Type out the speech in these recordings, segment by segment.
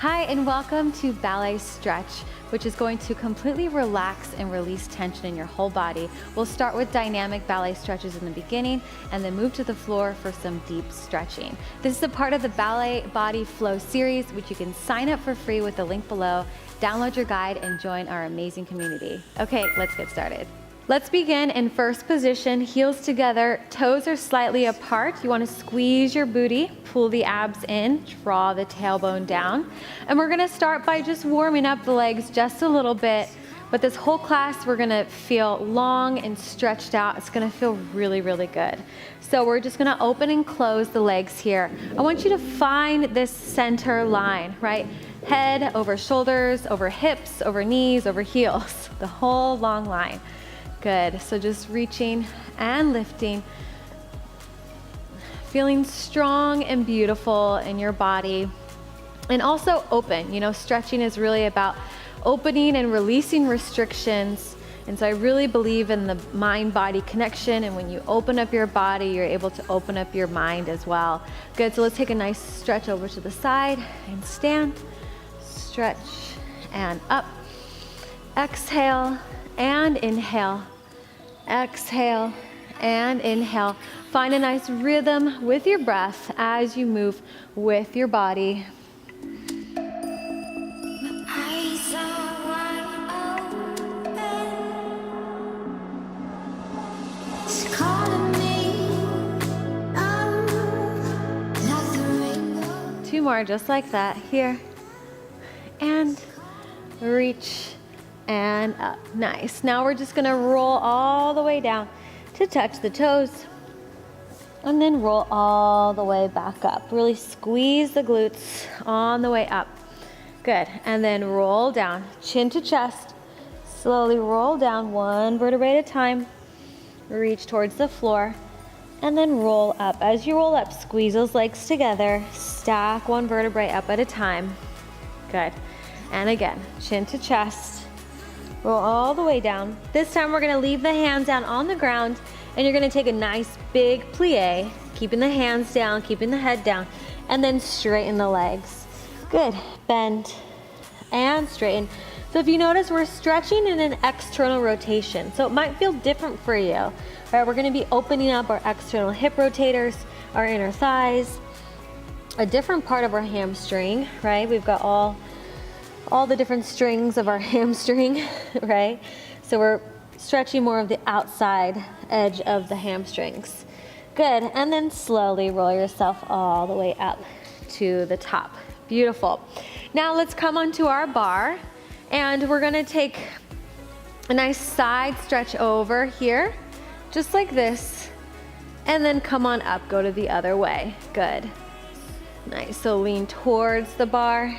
Hi, and welcome to Ballet Stretch, which is going to completely relax and release tension in your whole body. We'll start with dynamic ballet stretches in the beginning and then move to the floor for some deep stretching. This is a part of the Ballet Body Flow series, which you can sign up for free with the link below, download your guide, and join our amazing community. Okay, let's get started. Let's begin in first position, heels together, toes are slightly apart. You want to squeeze your booty, pull the abs in, draw the tailbone down. And we're going to start by just warming up the legs just a little bit. But this whole class, we're going to feel long and stretched out. It's going to feel really, really good. So we're just going to open and close the legs here. I want you to find this center line, right? Head over shoulders, over hips, over knees, over heels, the whole long line. Good, so just reaching and lifting, feeling strong and beautiful in your body, and also open. You know, stretching is really about opening and releasing restrictions, and so I really believe in the mind-body connection, and when you open up your body, you're able to open up your mind as well. Good, so let's take a nice stretch over to the side and stand, stretch and up, exhale and inhale. Exhale and inhale. Find a nice rhythm with your breath as you move with your body. Two more just like that. Here. And reach. And up. Nice. Now we're just going to roll all the way down to touch the toes. And then roll all the way back up. Really squeeze the glutes on the way up. Good. And then roll down, chin to chest. Slowly roll down one vertebrae at a time. Reach towards the floor. And then roll up. As you roll up, squeeze those legs together. Stack one vertebrae up at a time. Good. And again, chin to chest. Roll all the way down. This time we're gonna leave the hands down on the ground, and you're gonna take a nice big plie, keeping the hands down, keeping the head down, and then straighten the legs. Good, bend and straighten. So if you notice, we're stretching in an external rotation, so it might feel different for you. All right, we're gonna be opening up our external hip rotators, our inner thighs, a different part of our hamstring, right? We've got all the different strings of our hamstring, right? So we're stretching more of the outside edge of the hamstrings. Good, and then slowly roll yourself all the way up to the top. Beautiful. Now let's come onto our bar, and we're gonna take a nice side stretch over here, just like this, and then come on up, go to the other way. Good. Nice, so lean towards the bar,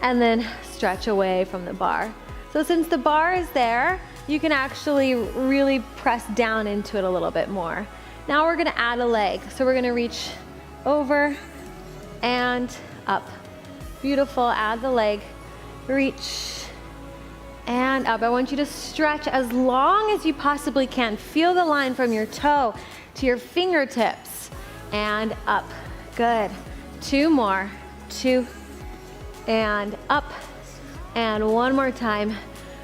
and then stretch away from the bar. So since the bar is there, you can actually really press down into it a little bit more. Now we're gonna add a leg. So we're gonna reach over and up. Beautiful, add the leg, reach and up. I want you to stretch as long as you possibly can. Feel the line from your toe to your fingertips and up. Good, two more, two, and up, and one more time.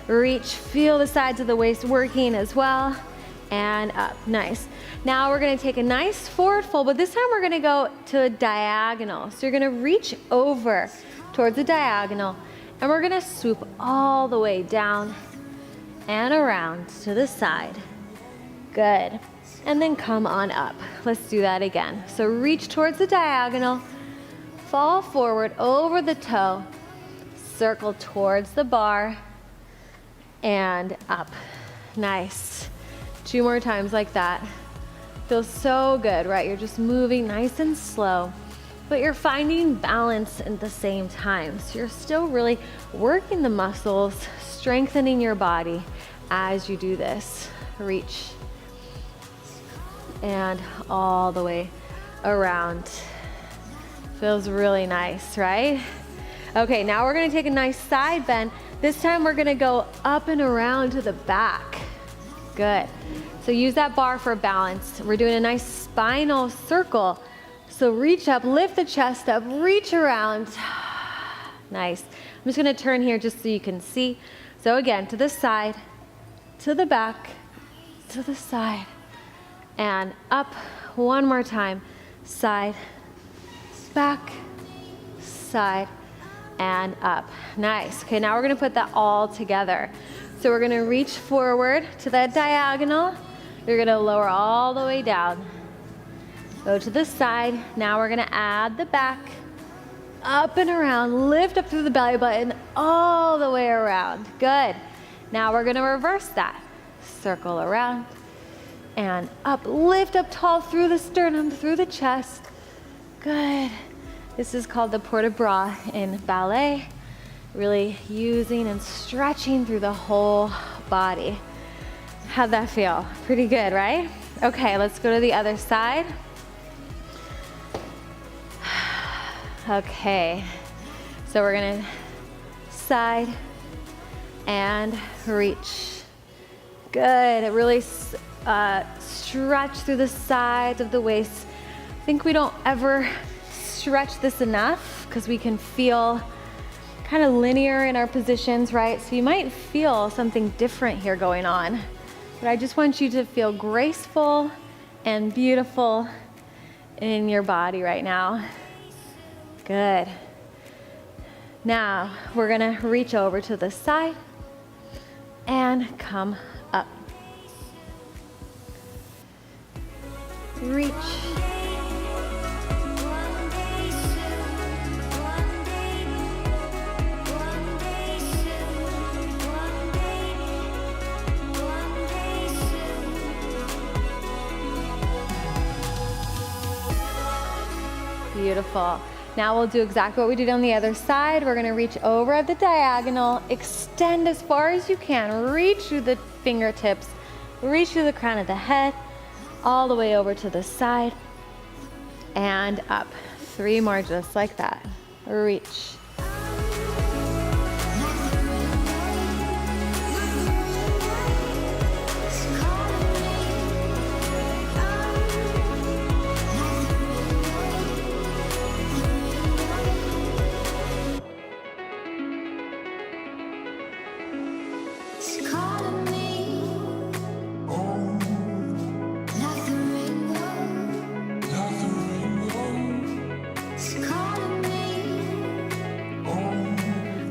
Reach, feel the sides of the waist working as well, and up. Nice. Now we're gonna take a nice forward fold, but this time we're gonna go to a diagonal. So you're gonna reach over towards the diagonal, and we're gonna swoop all the way down and around to the side. Good. And then come on up. Let's do that again. So reach towards the diagonal, fall forward over the toe, circle towards the bar, and up. Nice. Two more times like that. Feels so good, right? You're just moving nice and slow, but you're finding balance at the same time. So you're still really working the muscles, strengthening your body as you do this. Reach. And all the way around. Feels really nice, right? Okay, now we're gonna take a nice side bend. This time we're gonna go up and around to the back. Good. So use that bar for balance. We're doing a nice spinal circle. So reach up, lift the chest up, reach around, Nice. I'm just gonna turn here just so you can see. So again, to the side, to the back, to the side, and up. One more time. Side, back, side, and up. Nice. Okay, now we're gonna put that all together. So we're gonna reach forward to that diagonal. You're gonna lower all the way down. Go to the side. Now we're gonna add the back, up and around, lift up through the belly button, all the way around. Good. Now we're gonna reverse that. Circle around and up, lift up tall through the sternum, through the chest. Good. This is called the port de bras in ballet. Really using and stretching through the whole body. How'd that feel? Pretty good, right? Okay, let's go to the other side. Okay, so we're gonna side and reach. Good, really stretch through the sides of the waist. I think we don't ever stretch this enough because we can feel kind of linear in our positions, right? So you might feel something different here going on, but I just want you to feel graceful and beautiful in your body right now. Good. Now we're gonna reach over to the side and come up. Reach. Beautiful. Now we'll do exactly what we did on the other side. We're gonna reach over at the diagonal, extend as far as you can, reach through the fingertips, reach through the crown of the head, all the way over to the side, and up. 3 more just like that. Reach.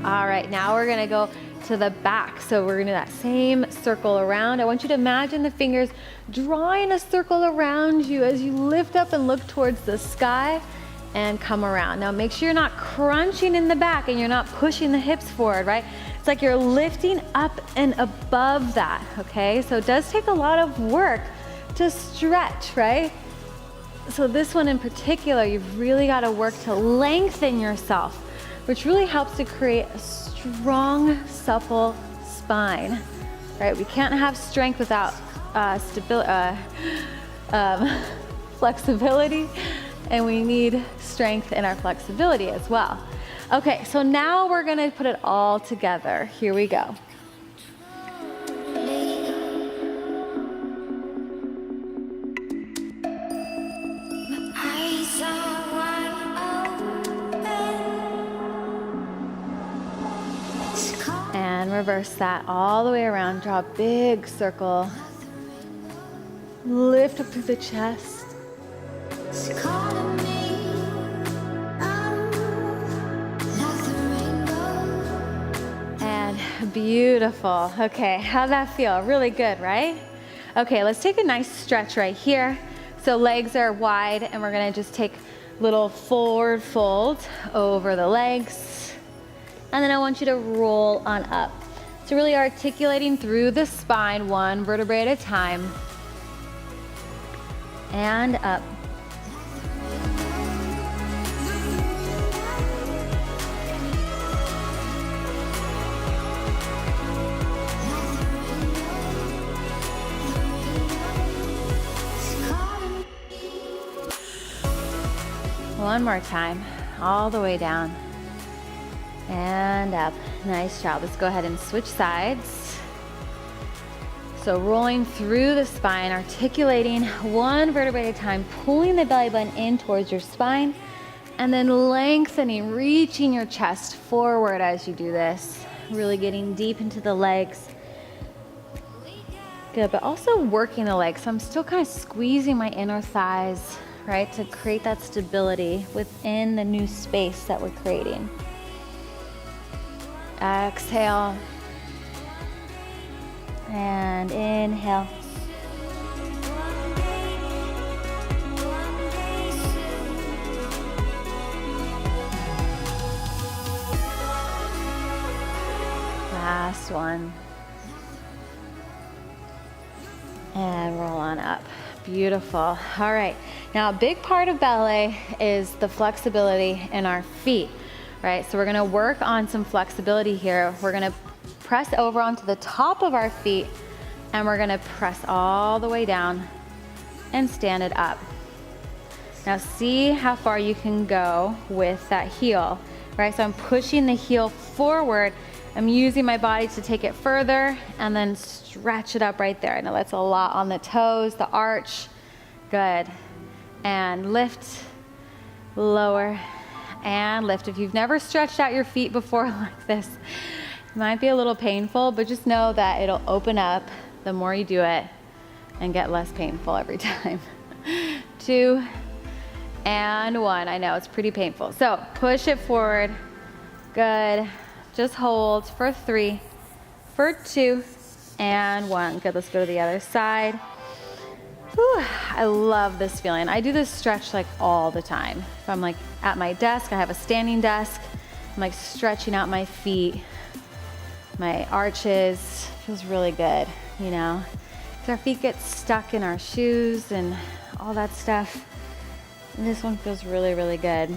All right, now we're gonna go to the back. So we're gonna do that same circle around. I want you to imagine the fingers drawing a circle around you as you lift up and look towards the sky and come around. Now make sure you're not crunching in the back and you're not pushing the hips forward, right? It's like you're lifting up and above that, okay? So it does take a lot of work to stretch, right? So this one in particular, you've really gotta work to lengthen yourself, which really helps to create a strong, supple spine, right? We can't have strength without flexibility, and we need strength in our flexibility as well. Okay, so now we're gonna put it all together. Here we go. And reverse that all the way around. Draw a big circle. Lift up through the chest. And beautiful. Okay, how'd that feel? Really good, right? Okay, let's take a nice stretch right here. So legs are wide, and we're gonna just take little forward fold over the legs. And then I want you to roll on up. So really articulating through the spine, 1 vertebrae at a time. And up. One more time, all the way down. And up. Nice job. Let's go ahead and switch sides. So rolling through the spine, articulating 1 vertebrae at a time, pulling the belly button in towards your spine, And then lengthening, reaching your chest forward as you do this. Really getting deep into the legs. Good, but also working the legs. So I'm still kind of squeezing my inner thighs, right, to create that stability within the new space that we're creating. Exhale. And inhale. Last one. And roll on up. Beautiful. All right. Now, a big part of ballet is the flexibility in our feet, right? So we're going to work on some flexibility here. We're going to press over onto the top of our feet, and we're going to press all the way down and stand it up. Now, see how far you can go with that heel, right? So I'm pushing the heel forward. I'm using my body to take it further and then stretch it up right there. I know that's a lot on the toes, the arch. Good. And lift, lower, and lift. If you've never stretched out your feet before like this, it might be a little painful, but just know that it'll open up the more you do it and get less painful every time. 2 and 1. I know it's pretty painful. So push it forward. Good. Just hold for 3, for 2, and 1. Good, let's go to the other side. Whew, I love this feeling. I do this stretch like all the time. If I'm like at my desk, I have a standing desk, I'm like stretching out my feet, my arches. Feels really good, you know? Because our feet get stuck in our shoes and all that stuff. And this one feels really, really good.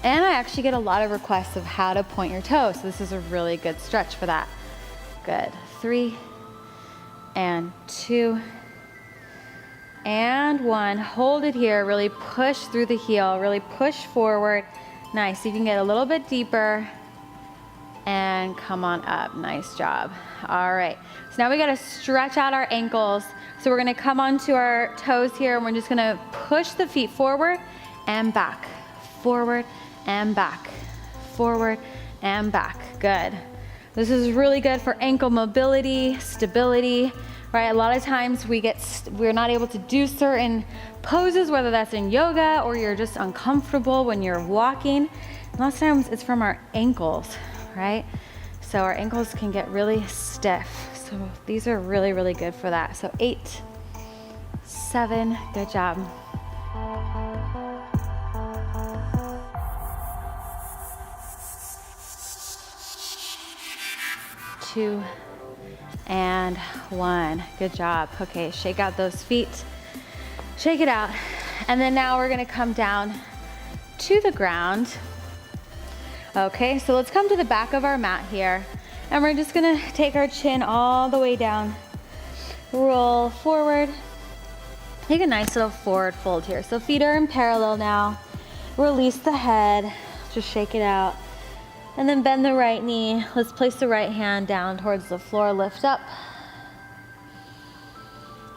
And I actually get a lot of requests of how to point your toes. So this is a really good stretch for that. Good. 3 and 2 and 1. Hold it here. Really push through the heel. Really push forward. Nice. You can get a little bit deeper and come on up. Nice job. All right. So now we got to stretch out our ankles. So we're going to come onto our toes here, and we're just going to push the feet forward and back. Forward and back, forward and back. Good. This is really good for ankle mobility, stability, right? A lot of times we're not able to do certain poses, whether that's in yoga or you're just uncomfortable when you're walking. A lot of times it's from our ankles, right? So our ankles can get really stiff. So these are really, really good for that. So 8, 7, good job. 2 and 1. Good job. Okay, shake out those feet. Shake it out. And then now we're gonna come down to the ground. Okay, so let's come to the back of our mat here. And we're just gonna take our chin all the way down. Roll forward. Take a nice little forward fold here. So feet are in parallel now. Release the head. Just shake it out. And then bend the right knee. Let's place the right hand down towards the floor. Lift up.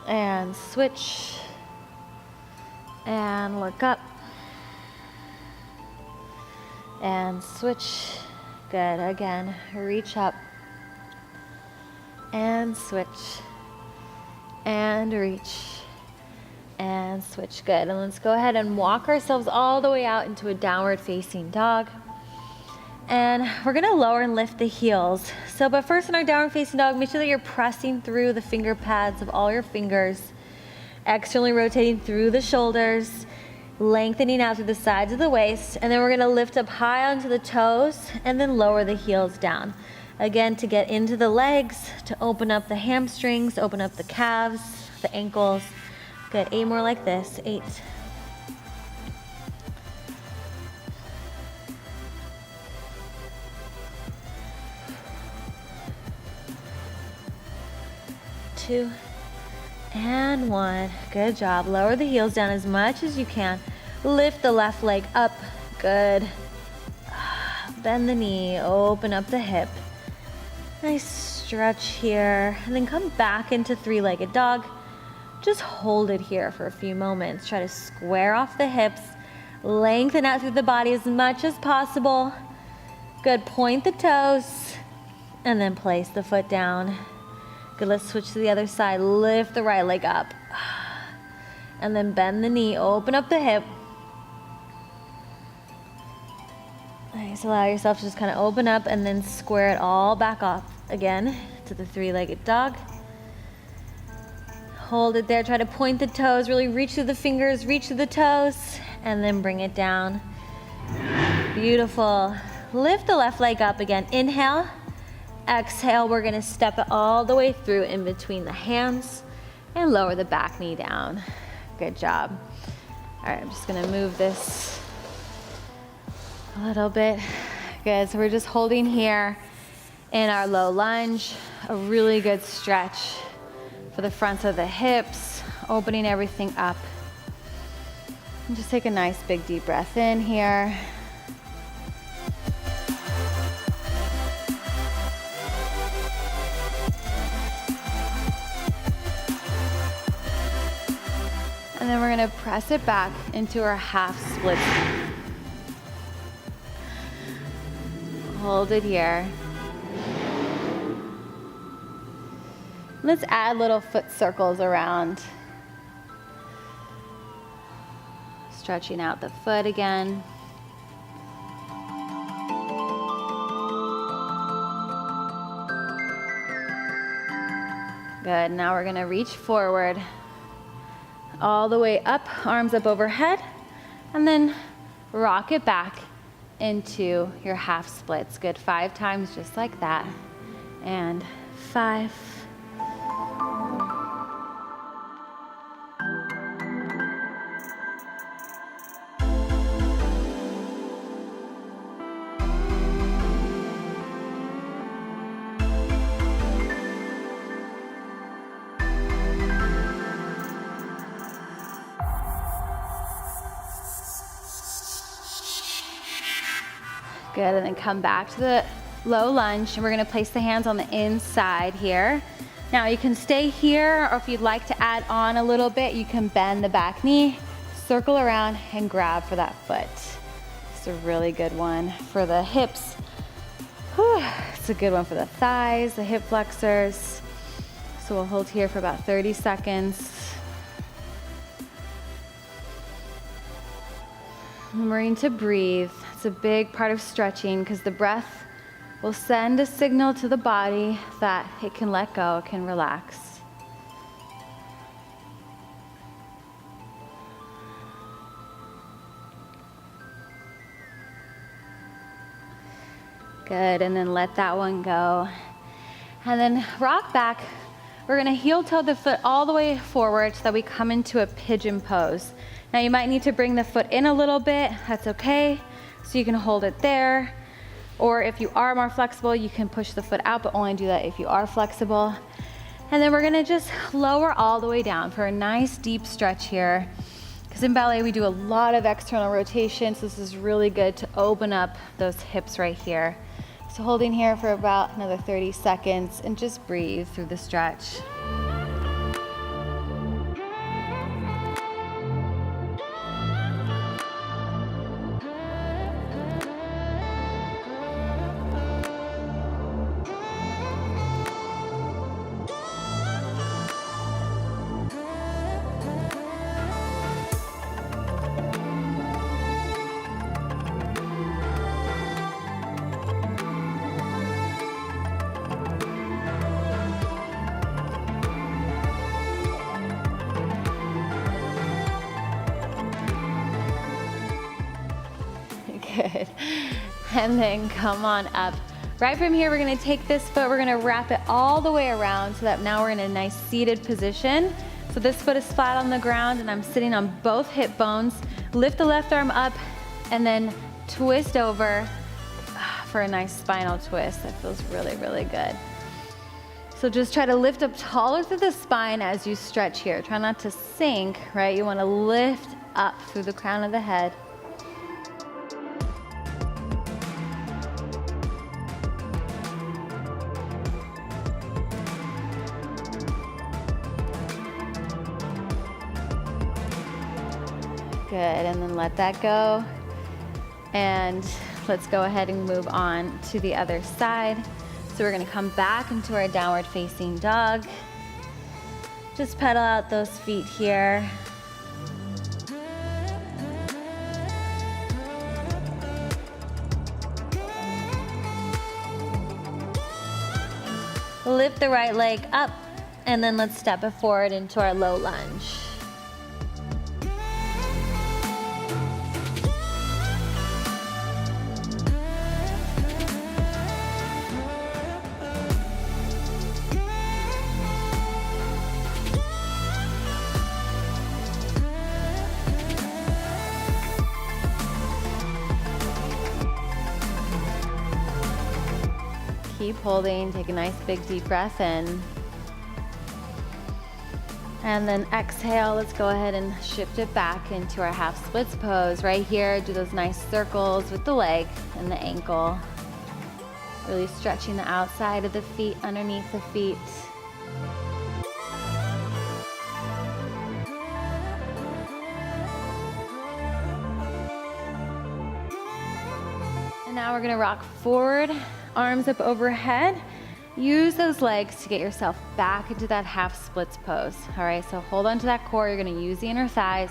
And switch. And look up. And switch. Good. Again, reach up. And switch. And reach. And switch. Good. And let's go ahead and walk ourselves all the way out into a downward facing dog. And we're gonna lower and lift the heels. But first in our downward facing dog, make sure that you're pressing through the finger pads of all your fingers, externally rotating through the shoulders, lengthening out to the sides of the waist, and then we're gonna lift up high onto the toes and then lower the heels down. Again, to get into the legs, to open up the hamstrings, open up the calves, the ankles. Good, 8 more like this, 8. 2 and 1. Good job. Lower the heels down as much as you can. Lift the left leg up. Good. Bend the knee. Open up the hip. Nice stretch here. And then come back into three-legged dog. Just hold it here for a few moments. Try to square off the hips. Lengthen out through the body as much as possible. Good, point the toes and then place the foot down. Good, let's switch to the other side. Lift the right leg up. And then bend the knee, open up the hip. Nice, allow yourself to just kind of open up and then square it all back off again to the three-legged dog. Hold it there, try to point the toes, really reach through the fingers, reach through the toes, and then bring it down. Beautiful. Lift the left leg up again. Inhale, exhale, we're gonna step it all the way through in between the hands and lower the back knee down. Good job. All right, I'm just gonna move this a little bit. Good, so we're just holding here in our low lunge, a really good stretch for the fronts of the hips, opening everything up. And just take a nice big deep breath in here. And then we're gonna press it back into our half split. Hold it here. Let's add little foot circles around. Stretching out the foot again. Good, now we're gonna reach forward all the way up, arms up overhead, and then rock it back into your half splits. Good, 5 times just like that. And 5. Good, and then come back to the low lunge, and we're gonna place the hands on the inside here. Now you can stay here, or if you'd like to add on a little bit, you can bend the back knee, circle around, and grab for that foot. It's a really good one for the hips. Whew. It's a good one for the thighs, the hip flexors. So we'll hold here for about 30 seconds. Remembering to breathe. It's a big part of stretching because the breath will send a signal to the body that it can let go, it can relax. Good, and then let that one go. And then rock back. We're gonna heel toe the foot all the way forward so that we come into a pigeon pose. Now you might need to bring the foot in a little bit, that's okay. So you can hold it there. Or if you are more flexible, you can push the foot out, but only do that if you are flexible. And then we're gonna just lower all the way down for a nice deep stretch here. Because in ballet, we do a lot of external rotation, so this is really good to open up those hips right here. So holding here for about another 30 seconds and just breathe through the stretch. Good. And then come on up. Right from here, we're gonna take this foot, we're gonna wrap it all the way around so that now we're in a nice seated position. So this foot is flat on the ground and I'm sitting on both hip bones. Lift the left arm up and then twist over for a nice spinal twist. That feels really, really good. So just try to lift up taller through the spine as you stretch here. Try not to sink, right? You wanna lift up through the crown of the head. Good, and then let that go. And let's go ahead and move on to the other side. So we're gonna come back into our downward facing dog. Just pedal out those feet here. Lift the right leg up, and then let's step it forward into our low lunge. Keep holding, take a nice big deep breath in. And then exhale, let's go ahead and shift it back into our half splits pose. Right here, do those nice circles with the leg and the ankle. Really stretching the outside of the feet, underneath the feet. And now we're gonna rock forward, arms up overhead. Use those legs to get yourself back into that half splits pose. All right, so hold on to that core. You're gonna use the inner thighs.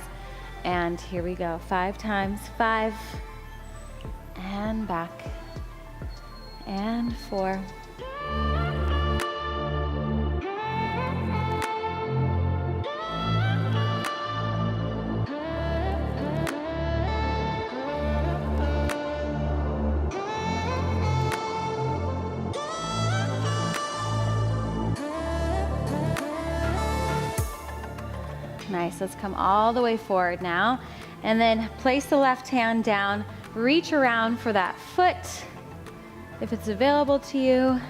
And here we go, 5 times. 5, and back, and 4. Nice, let's come all the way forward now. And then place the left hand down, reach around for that foot, if it's available to you.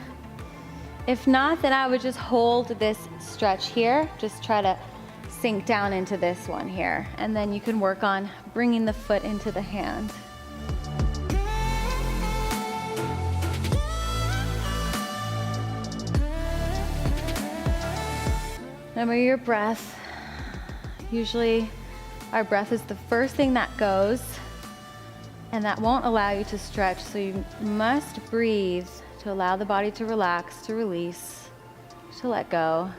If not, then I would just hold this stretch here. Just try to sink down into this one here. And then you can work on bringing the foot into the hand. Remember your breath. Usually our breath is the first thing that goes, and that won't allow you to stretch, so you must breathe to allow the body to relax, to release, to let go.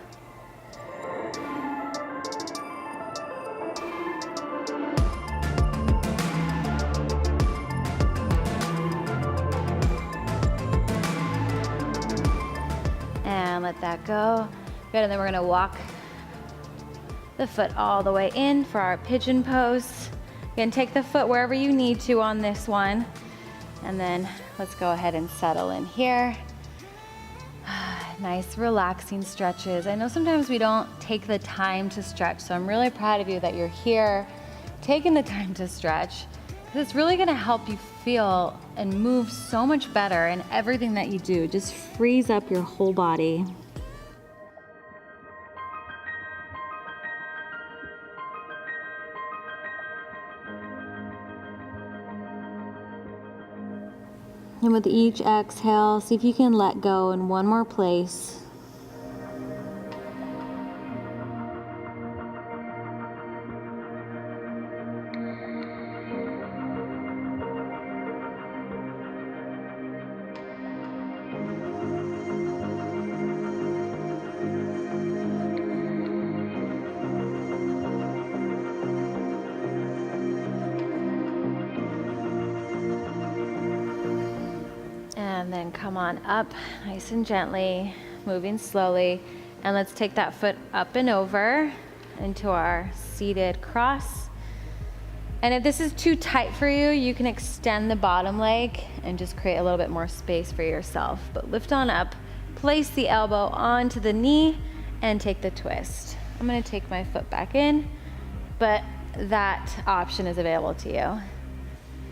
And let that go. Good, and then we're gonna walk the foot all the way in for our pigeon pose. Again, take the foot wherever you need to on this one. And then let's go ahead and settle in here. Nice relaxing stretches. I know sometimes we don't take the time to stretch, so I'm really proud of you that you're here taking the time to stretch, because it's really gonna help you feel and move so much better in everything that you do. It just frees up your whole body. And with each exhale, see if you can let go in one more place. And then come on up nice and gently, moving slowly. And let's take that foot up and over into our seated cross. And if this is too tight for you, you can extend the bottom leg and just create a little bit more space for yourself. But lift on up, place the elbow onto the knee, and take the twist. I'm gonna take my foot back in, but that option is available to you.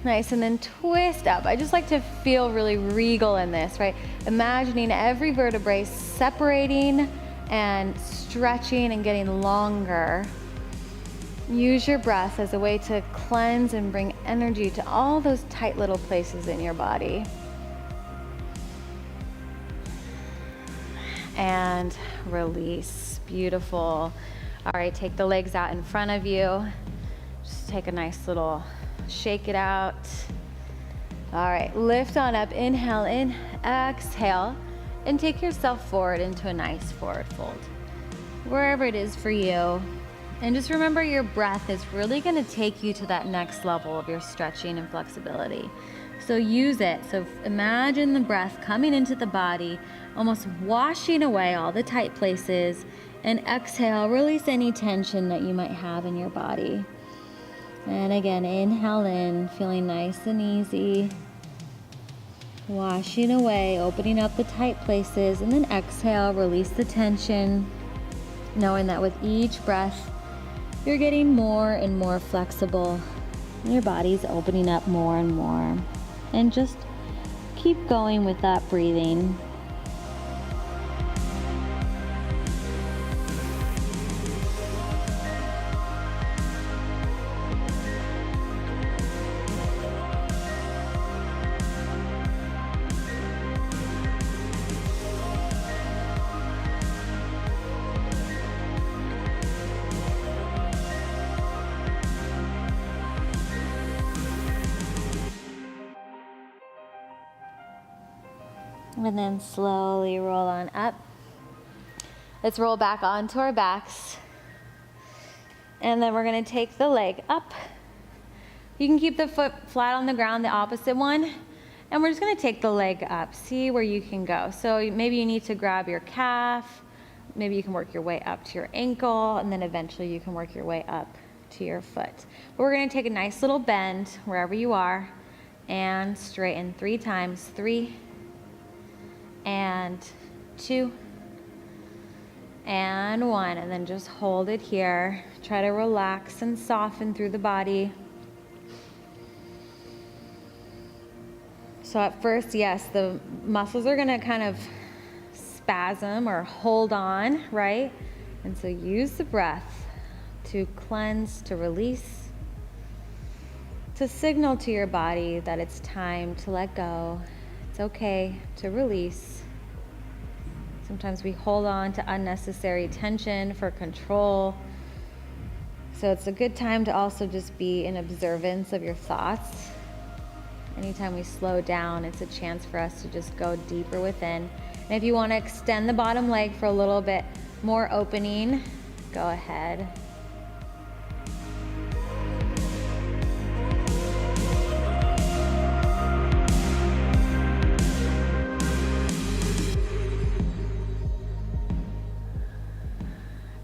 Nice, and then twist up. I just like to feel really regal in this, right? Imagining every vertebrae separating and stretching and getting longer. Use your breath as a way to cleanse and bring energy to all those tight little places in your body. And release, beautiful. All right, take the legs out in front of you. Just just take a nice little shake it out. All right, lift on up, inhale in, exhale, and take yourself forward into a nice forward fold, wherever it is for you. And just remember your breath is really gonna take you to that next level of your stretching and flexibility. So use it. So imagine the breath coming into the body, almost washing away all the tight places, and exhale, release any tension that you might have in your body. And again, inhale in, feeling nice and easy, washing away, opening up the tight places, and then exhale, release the tension, knowing that with each breath, you're getting more and more flexible, and your body's opening up more and more. And just keep going with that breathing. And then slowly roll on up. Let's roll back onto our backs. And then we're gonna take the leg up. You can keep the foot flat on the ground, the opposite one. And we're just gonna take the leg up, see where you can go. So maybe you need to grab your calf, maybe you can work your way up to your ankle, and then eventually you can work your way up to your foot. But we're gonna take a nice little bend wherever you are and straighten 3 times. 3, and 2, and 1, and then just hold it here. Try to relax and soften through the body. So at first, yes, the muscles are gonna kind of spasm or hold on, right? And so use the breath to cleanse, to release, to signal to your body that it's time to let go. It's okay to release. Sometimes we hold on to unnecessary tension for control. So it's a good time to also just be in observance of your thoughts. Anytime we slow down, it's a chance for us to just go deeper within. And if you want to extend the bottom leg for a little bit more opening, go ahead.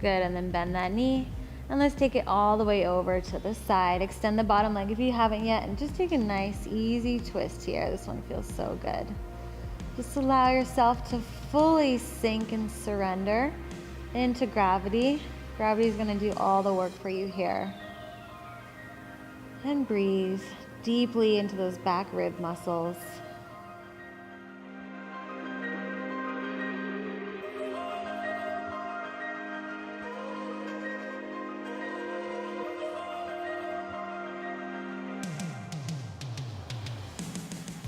Good, and then bend that knee. And let's take it all the way over to the side. Extend the bottom leg if you haven't yet, and just take a nice, easy twist here. This one feels so good. Just allow yourself to fully sink and surrender into gravity. Gravity is gonna do all the work for you here. And breathe deeply into those back rib muscles.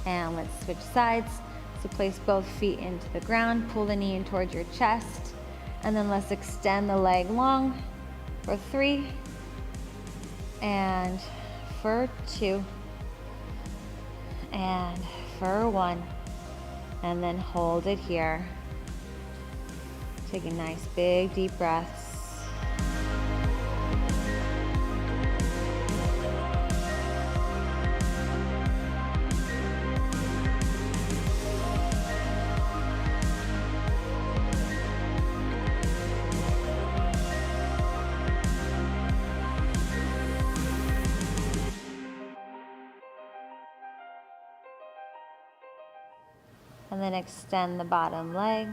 And let's switch sides. So place both feet into the ground, pull the knee in towards your chest, and then let's extend the leg long for 3, and for 2, and for 1, and then hold it here. Taking nice big deep breaths. And then extend the bottom leg.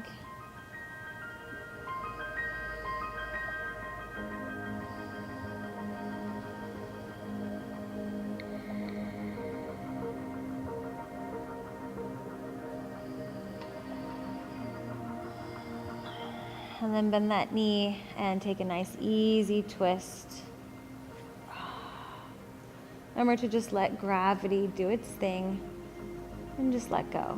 And then bend that knee and take a nice easy twist. Remember to just let gravity do its thing and just let go.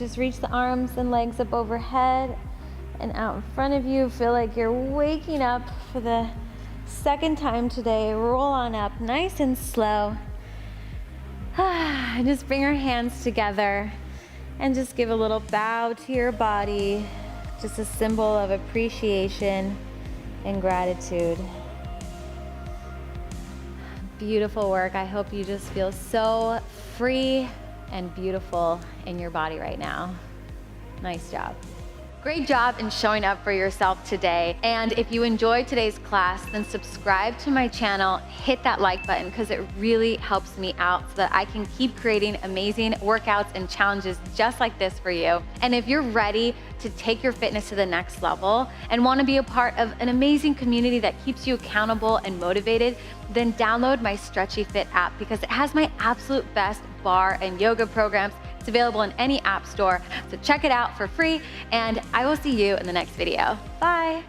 Just reach the arms and legs up overhead and out in front of you. Feel like you're waking up for the second time today. Roll on up nice and slow. And just bring your hands together and just give a little bow to your body. Just a symbol of appreciation and gratitude. Beautiful work. I hope you just feel so free and beautiful in your body right now. Nice job. Great job in showing up for yourself today. And if you enjoyed today's class, then subscribe to my channel, hit that like button because it really helps me out so that I can keep creating amazing workouts and challenges just like this for you. And if you're ready to take your fitness to the next level and want to be a part of an amazing community that keeps you accountable and motivated, then download my Stretchy Fit app because it has my absolute best barre and yoga programs. It's available in any app store, so check it out for free, and I will see you in the next video. Bye.